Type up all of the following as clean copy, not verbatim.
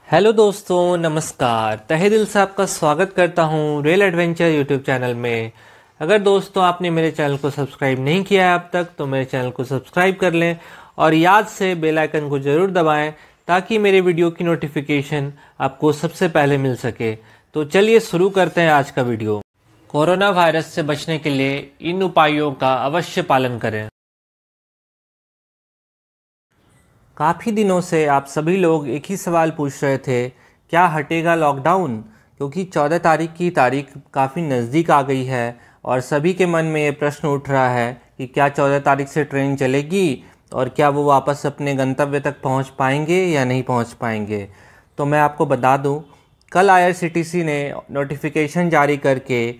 Hello दोस्तों, नमस्कार। तहे दिल से आपका स्वागत करता हूँ रेल एडवेंचर यूट्यूब चैनल में। अगर दोस्तों आपने मेरे चैनल को सब्सक्राइब नहीं किया है अब तक तो मेरे चैनल को सब्सक्राइब कर लें और याद से बेल आइकन को ज़रूर दबाएं ताकि मेरे वीडियो की नोटिफिकेशन आपको सबसे पहले मिल सके। तो चलिए शुरू करते हैं आज का वीडियो। कोरोना वायरस से बचने के लिए इन उपायों का अवश्य पालन करें। काफ़ी दिनों से आप सभी लोग एक ही सवाल पूछ रहे थे, क्या हटेगा लॉकडाउन? क्योंकि 14 तारीख की तारीख काफ़ी नज़दीक आ गई है और सभी के मन में ये प्रश्न उठ रहा है कि क्या 14 तारीख से ट्रेन चलेगी और क्या वो वापस अपने गंतव्य तक पहुंच पाएंगे या नहीं पहुंच पाएंगे। तो मैं आपको बता दूं, कल IRCTC ने नोटिफिकेशन जारी करके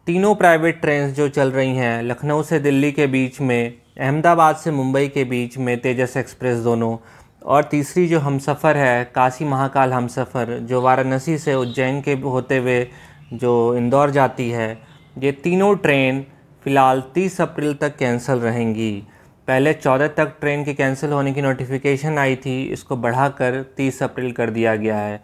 तीनों प्राइवेट ट्रेन्स जो चल रही हैं लखनऊ से दिल्ली के बीच में, अहमदाबाद से मुंबई के बीच में तेजस एक्सप्रेस दोनों, और तीसरी जो हमसफ़र है काशी महाकाल हमसफ़र जो वाराणसी से उज्जैन के होते हुए जो इंदौर जाती है, ये तीनों ट्रेन फ़िलहाल 30 अप्रैल तक कैंसिल रहेंगी। पहले 14 तक ट्रेन के कैंसिल होने की नोटिफिकेशन आई थी, इसको बढ़ाकर 30 अप्रैल कर दिया गया है।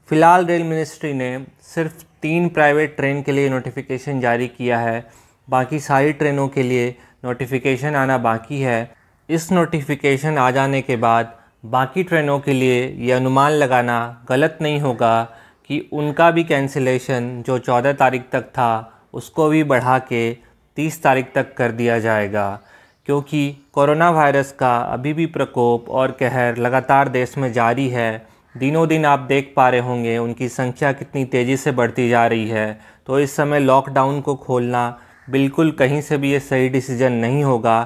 फ़िलहाल रेल मिनिस्ट्री ने सिर्फ 3 प्राइवेट ट्रेन के लिए नोटिफिकेशन जारी किया है, बाकी सारी ट्रेनों के लिए नोटिफिकेशन आना बाकी है। इस नोटिफिकेशन आ जाने के बाद बाकी ट्रेनों के लिए ये अनुमान लगाना गलत नहीं होगा कि उनका भी कैंसिलेशन जो 14 तारीख तक था उसको भी बढ़ा के 30 तारीख तक कर दिया जाएगा, क्योंकि कोरोना वायरस का अभी भी प्रकोप और कहर लगातार देश में जारी है। दिनों दिन आप देख पा रहे होंगे उनकी संख्या कितनी तेज़ी से बढ़ती जा रही है। तो इस समय लॉकडाउन को खोलना बिल्कुल कहीं से भी ये सही डिसीजन नहीं होगा।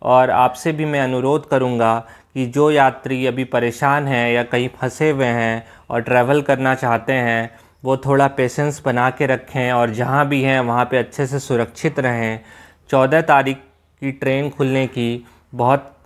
और आपसे भी मैं अनुरोध करूंगा कि जो यात्री अभी परेशान हैं या कहीं फंसे हुए हैं और ट्रैवल करना चाहते हैं वो थोड़ा पेशेंस बना के रखें और जहां भी हैं वहां पे अच्छे से सुरक्षित रहें। 14 तारीख की ट्रेन खुलने की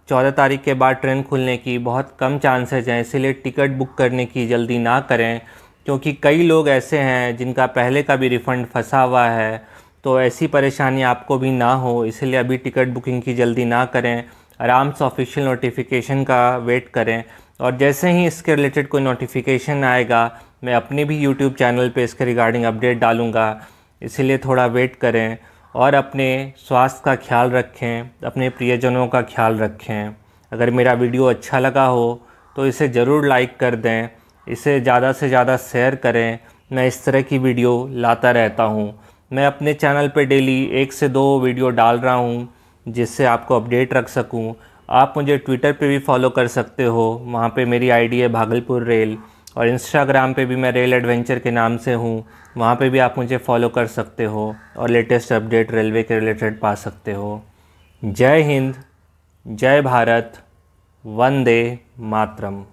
14 तारीख के बाद ट्रेन खुलने की बहुत कम चांसेज हैं, इसीलिए टिकट बुक करने की जल्दी ना करें, क्योंकि कई लोग ऐसे हैं जिनका पहले का भी रिफ़ंड फंसा हुआ है। तो ऐसी परेशानी आपको भी ना हो, इसलिए अभी टिकट बुकिंग की जल्दी ना करें, आराम से ऑफिशियल नोटिफिकेशन का वेट करें। और जैसे ही इसके रिलेटेड कोई नोटिफिकेशन आएगा मैं अपने भी यूट्यूब चैनल पे इसके रिगार्डिंग अपडेट डालूँगा, इसीलिए थोड़ा वेट करें और अपने स्वास्थ्य का ख्याल रखें, अपने प्रियजनों का ख्याल रखें। अगर मेरा वीडियो अच्छा लगा हो तो इसे ज़रूर लाइक कर दें, इसे ज़्यादा से ज़्यादा शेयर करें। मैं इस तरह की वीडियो लाता रहता हूँ। मैं अपने चैनल पे डेली 1 से 2 वीडियो डाल रहा हूँ जिससे आपको अपडेट रख सकूँ। आप मुझे ट्विटर पे भी फॉलो कर सकते हो, वहाँ पे मेरी आईडी है भागलपुर रेल, और इंस्टाग्राम पे भी मैं रेल एडवेंचर के नाम से हूँ, वहाँ पे भी आप मुझे फॉलो कर सकते हो और लेटेस्ट अपडेट रेलवे के रिलेटेड पा सकते हो। जय हिंद, जय भारत, वंदे मातरम।